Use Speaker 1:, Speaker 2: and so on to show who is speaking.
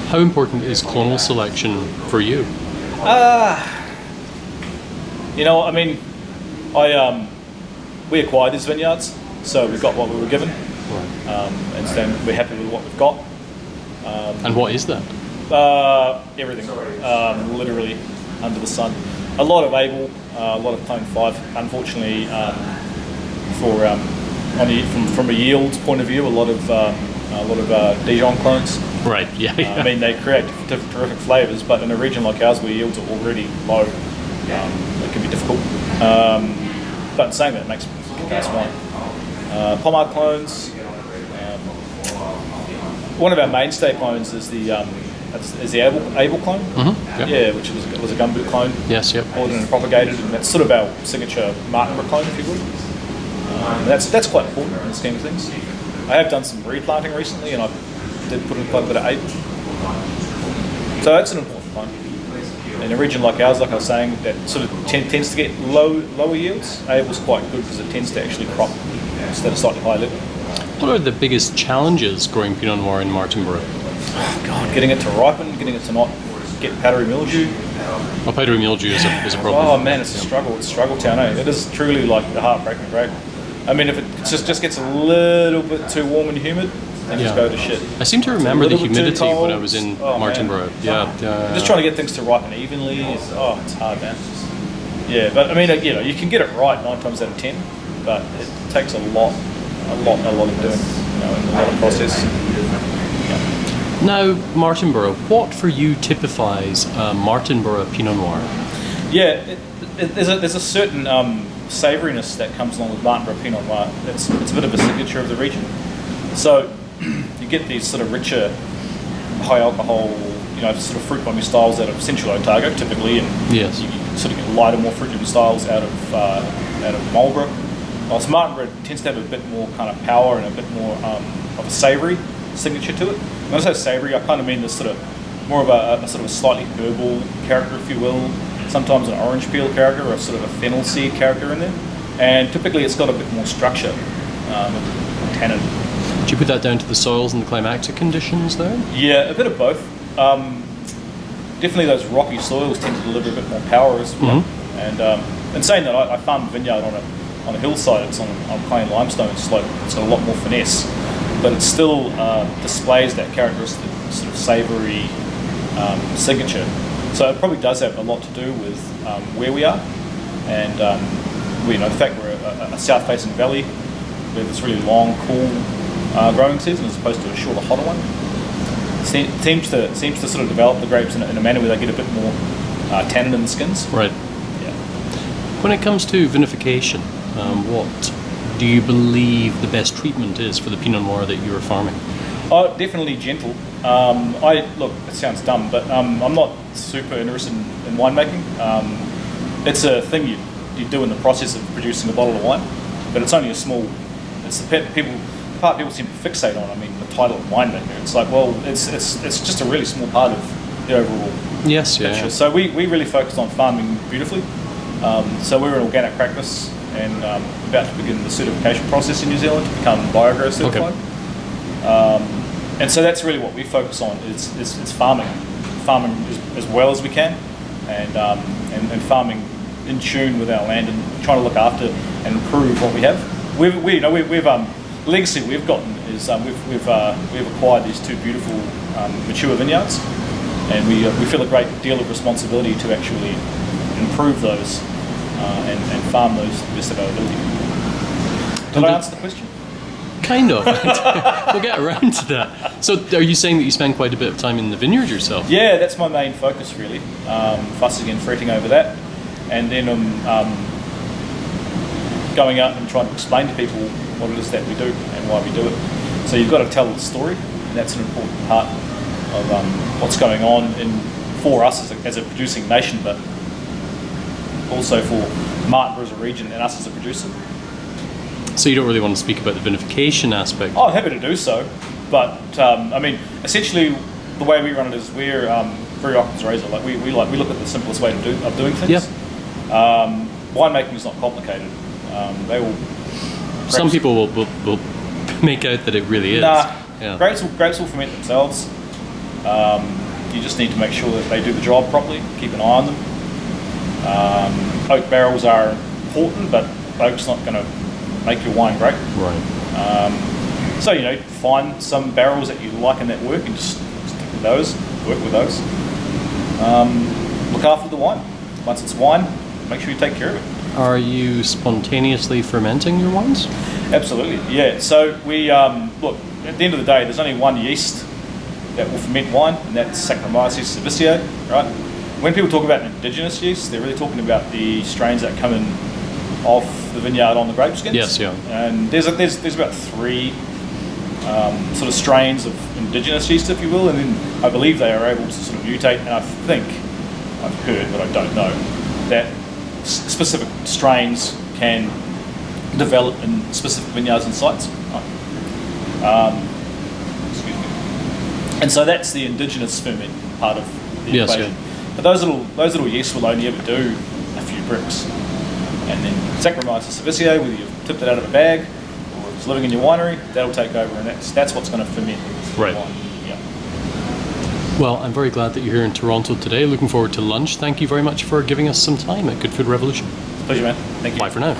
Speaker 1: How important is clonal selection for you?
Speaker 2: I mean, we acquired these vineyards, so we got what we were given, and so we're happy with what we've got.
Speaker 1: And what is that?
Speaker 2: Everything, literally under the sun. A lot of Able, a lot of Clone 5. Unfortunately, from a yield point of view, a lot of Dijon clones.
Speaker 1: Right. Yeah.
Speaker 2: I mean, they create terrific flavours, but in a region like ours where yields are already low, it can be difficult. But in saying that, it makes kick-ass wine. Pommard clones. One of our mainstay clones is the Able clone.
Speaker 1: Mm-hmm. Yep.
Speaker 2: Yeah, which was a gumboot clone.
Speaker 1: Yes. Yep.
Speaker 2: Ordered and propagated, and that's sort of our signature Martinborough clone, if you would. That's quite important in the scheme of things. I have done some replanting recently, and I did put in quite a bit of Able. So that's an important clone. In a region like ours, like I was saying, that sort of tends to get lower yields. Able's quite good because it tends to actually crop instead of slightly higher level.
Speaker 1: What are the biggest challenges growing Pinot Noir in Martinborough?
Speaker 2: Oh God, getting it to ripen, getting it to not get powdery mildew.
Speaker 1: Well, powdery mildew is a problem.
Speaker 2: Oh man, it's a struggle. It's a struggle town, eh? It is truly like the heartbreaking grape. I mean, if it just gets a little bit too warm and humid, then just go to shit.
Speaker 1: I seem to remember the humidity when I was in Martinborough. Yeah.
Speaker 2: Just trying to get things to ripen evenly. It's hard, man. Yeah, but I mean, you can get it right 9 times out of 10, but it takes a lot of doing, and a lot of process. Yeah.
Speaker 1: Now, Martinborough, what for you typifies Martinborough Pinot Noir?
Speaker 2: Yeah, there's a certain savouriness that comes along with Martinborough Pinot Noir. It's a bit of a signature of the region. So you get these sort of richer, high alcohol, sort of fruit bombing styles out of Central Otago typically, and
Speaker 1: yes,
Speaker 2: you sort of get lighter, more fruit bombing styles out of Marlborough. Whilst Martinborough tends to have a bit more kind of power and a bit more of a savoury signature to it. When I say savoury, I kind of mean this sort of more of a sort of a slightly herbal character, if you will. Sometimes an orange peel character or sort of a fennel seed character in there. And typically it's got a bit more structure, tannin.
Speaker 1: Do you put that down to the soils and the climatic conditions there?
Speaker 2: Yeah, a bit of both. Definitely those rocky soils tend to deliver a bit more power as well. Mm-hmm. And saying that, I farmed a vineyard on a hillside. It's on plain limestone slope. It's got a lot more finesse, but it still displays that characteristic sort of savoury signature. So it probably does have a lot to do with where we are, and the fact we're a south-facing valley with this really long, cool growing season as opposed to a shorter, hotter one. Seems to sort of develop the grapes in a manner where they get a bit more tannin in the skins.
Speaker 1: Right.
Speaker 2: Yeah.
Speaker 1: When it comes to vinification, what do you believe the best treatment is for the Pinot Noir that you are farming?
Speaker 2: Oh, definitely gentle. Look, it sounds dumb, but I'm not super interested in winemaking. It's a thing you do in the process of producing a bottle of wine, but it's only a small. It's the part people seem to fixate on. I mean, the title of winemaker. It's like, well, it's just a really small part of the overall
Speaker 1: picture. Yeah.
Speaker 2: So we really focus on farming beautifully. So we're an organic practice and about to begin the certification process in New Zealand to become BioGrow certified. Okay. And so that's really what we focus on is farming as well as we can, and farming in tune with our land and trying to look after and improve what we have. The legacy we've gotten is we've acquired these 2 beautiful mature vineyards, and we feel a great deal of responsibility to actually improve those and farm those to the best of our ability. Did I answer the question?
Speaker 1: Kind of. We'll get around to that. So are you saying that you spend quite a bit of time in the vineyard yourself?
Speaker 2: Yeah, that's my main focus really. Fussing and fretting over that. And then going out and trying to explain to people what it is that we do and why we do it. So you've got to tell the story, and that's an important part of what's going on for us as a producing nation, but also for Martinborough as a region and us as a producer.
Speaker 1: So you don't really want to speak about the vinification aspect?
Speaker 2: Oh, I'm happy to do so, but essentially the way we run it is we're very Occam's razor. Like we look at the simplest way of doing things.
Speaker 1: Yep.
Speaker 2: Winemaking is not complicated.
Speaker 1: Some people will make out that it really is.
Speaker 2: Nah, yeah. Grapes will ferment themselves. You just need to make sure that they do the job properly, keep an eye on them. Oak barrels are important, but oak's not going to make your wine great.
Speaker 1: Right.
Speaker 2: So, find some barrels that you like in that work and just stick with those, work with those. Look after the wine. Once it's wine, make sure you take care of it.
Speaker 1: Are you spontaneously fermenting your wines?
Speaker 2: Absolutely, yeah. So we, look, at the end of the day, there's only one yeast that will ferment wine, and that's Saccharomyces cerevisiae, right? When people talk about indigenous yeast, they're really talking about the strains that come in off the vineyard on the grape skins.
Speaker 1: Yes, yeah.
Speaker 2: And there's about 3 sort of strains of indigenous yeast, if you will, and then I believe they are able to sort of mutate, and I think, I've heard, but I don't know, that specific strains can develop in specific vineyards and sites. Excuse me. And so that's the indigenous ferment part of the equation.
Speaker 1: Yeah.
Speaker 2: But those little yeasts will only ever do a few bricks. And then Saccharomyces cerevisiae, whether you've tipped it out of a bag or it's living in your winery, that'll take over, and that's what's going to ferment
Speaker 1: Right.
Speaker 2: wine. Yeah.
Speaker 1: Well, I'm very glad that you're here in Toronto today. Looking forward to lunch. Thank you very much for giving us some time at Good Food Revolution.
Speaker 2: Pleasure, man. Thank you.
Speaker 1: Bye for now.